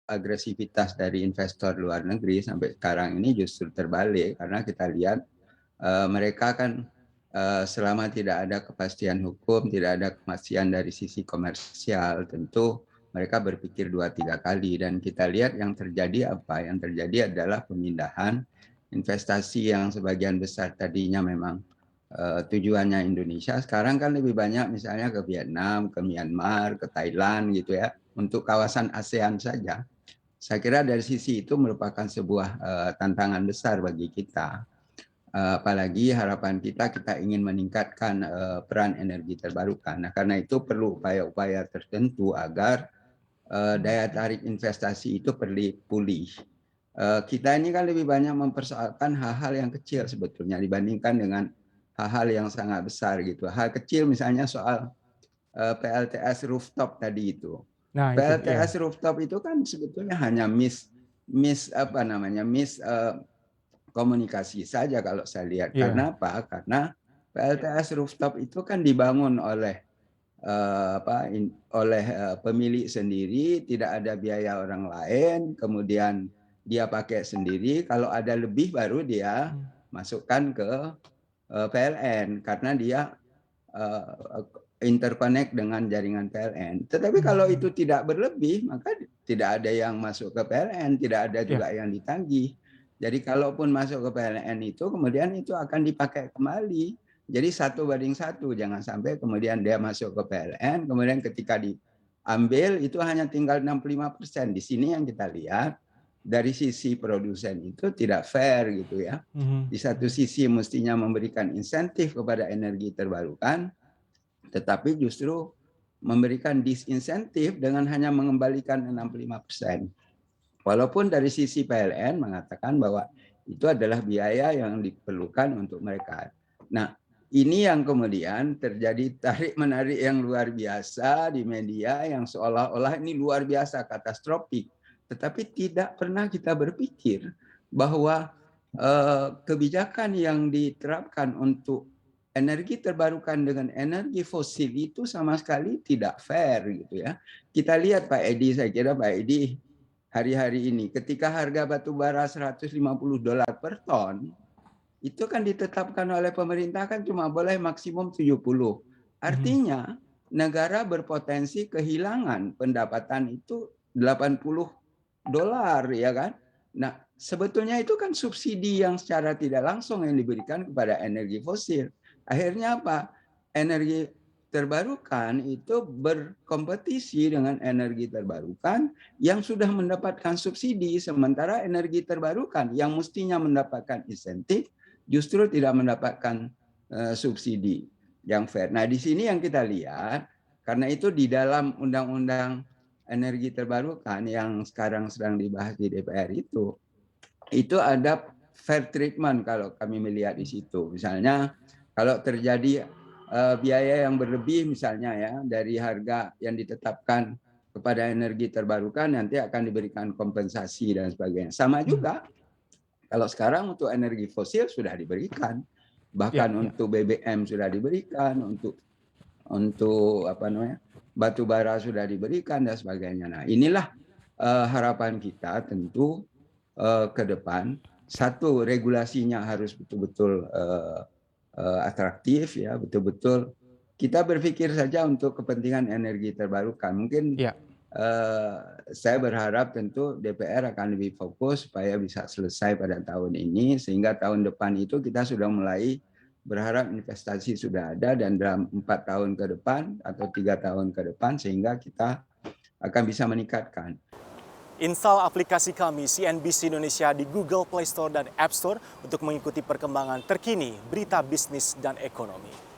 agresivitas dari investor luar negeri sampai sekarang ini justru terbalik karena kita lihat mereka kan selama tidak ada kepastian hukum, tidak ada kepastian dari sisi komersial, tentu mereka berpikir 2-3 kali dan kita lihat yang terjadi apa? Yang terjadi adalah pemindahan investasi yang sebagian besar tadinya memang tujuannya Indonesia, sekarang kan lebih banyak misalnya ke Vietnam, ke Myanmar, ke Thailand gitu ya, untuk kawasan ASEAN saja. Saya kira dari sisi itu merupakan sebuah tantangan besar bagi kita. Apalagi harapan kita ingin meningkatkan peran energi terbarukan. Nah, karena itu perlu upaya-upaya tertentu agar daya tarik investasi itu pulih. Kita ini kan lebih banyak mempersoalkan hal-hal yang kecil sebetulnya dibandingkan dengan hal-hal yang sangat besar gitu. Hal kecil misalnya soal PLTS rooftop tadi itu. Nah itu, iya. PLTS rooftop itu kan sebetulnya hanya komunikasi saja kalau saya lihat. Iya. Karena apa? Karena PLTS rooftop itu kan dibangun oleh pemilik sendiri, tidak ada biaya orang lain, kemudian dia pakai sendiri. Kalau ada lebih baru dia masukkan ke PLN karena dia interconnect dengan jaringan PLN. Tetapi kalau itu tidak berlebih, maka tidak ada yang masuk ke PLN, tidak ada Iya. juga yang ditagih. Jadi kalaupun masuk ke PLN itu, kemudian itu akan dipakai kembali. Jadi 1:1, jangan sampai kemudian dia masuk ke PLN, kemudian ketika diambil itu hanya tinggal 65%. Di sini yang kita lihat dari sisi produsen itu tidak fair gitu ya. Di satu sisi mestinya memberikan insentif kepada energi terbarukan, tetapi justru memberikan disinsentif dengan hanya mengembalikan 65%. Walaupun dari sisi PLN mengatakan bahwa itu adalah biaya yang diperlukan untuk mereka. Nah, ini yang kemudian terjadi tarik-menarik yang luar biasa di media yang seolah-olah ini luar biasa katastrofik. Tetapi tidak pernah kita berpikir bahwa kebijakan yang diterapkan untuk energi terbarukan dengan energi fosil itu sama sekali tidak fair gitu ya. Kita lihat Pak Edi, saya kira Pak Edi hari-hari ini ketika harga batu bara $150 per ton itu kan ditetapkan oleh pemerintah kan cuma boleh maksimum 70. Artinya negara berpotensi kehilangan pendapatan itu $80 ya kan. Nah, sebetulnya itu kan subsidi yang secara tidak langsung yang diberikan kepada energi fosil. Akhirnya apa? Energi terbarukan itu berkompetisi dengan energi terbarukan yang sudah mendapatkan subsidi, sementara energi terbarukan yang mestinya mendapatkan insentif justru tidak mendapatkan subsidi yang fair. Nah, di sini yang kita lihat, karena itu di dalam undang-undang energi terbarukan yang sekarang sedang dibahas di DPR itu ada fair treatment kalau kami melihat di situ. Misalnya kalau terjadi biaya yang berlebih misalnya ya dari harga yang ditetapkan kepada energi terbarukan nanti akan diberikan kompensasi dan sebagainya. Sama juga kalau sekarang untuk energi fosil sudah diberikan, Iya, bahkan iya. untuk BBM sudah diberikan, untuk batu bara sudah diberikan dan sebagainya. Nah, inilah harapan kita tentu ke depan. Satu, regulasinya harus betul-betul atraktif ya, betul-betul kita berpikir saja untuk kepentingan energi terbarukan. Mungkin Iya. saya berharap tentu DPR akan lebih fokus supaya bisa selesai pada tahun ini sehingga tahun depan itu kita sudah mulai berharap investasi sudah ada dan dalam 4 tahun ke depan atau 3 tahun ke depan sehingga kita akan bisa meningkatkan. Install aplikasi kami CNBC Indonesia di Google Play Store dan App Store untuk mengikuti perkembangan terkini berita bisnis dan ekonomi.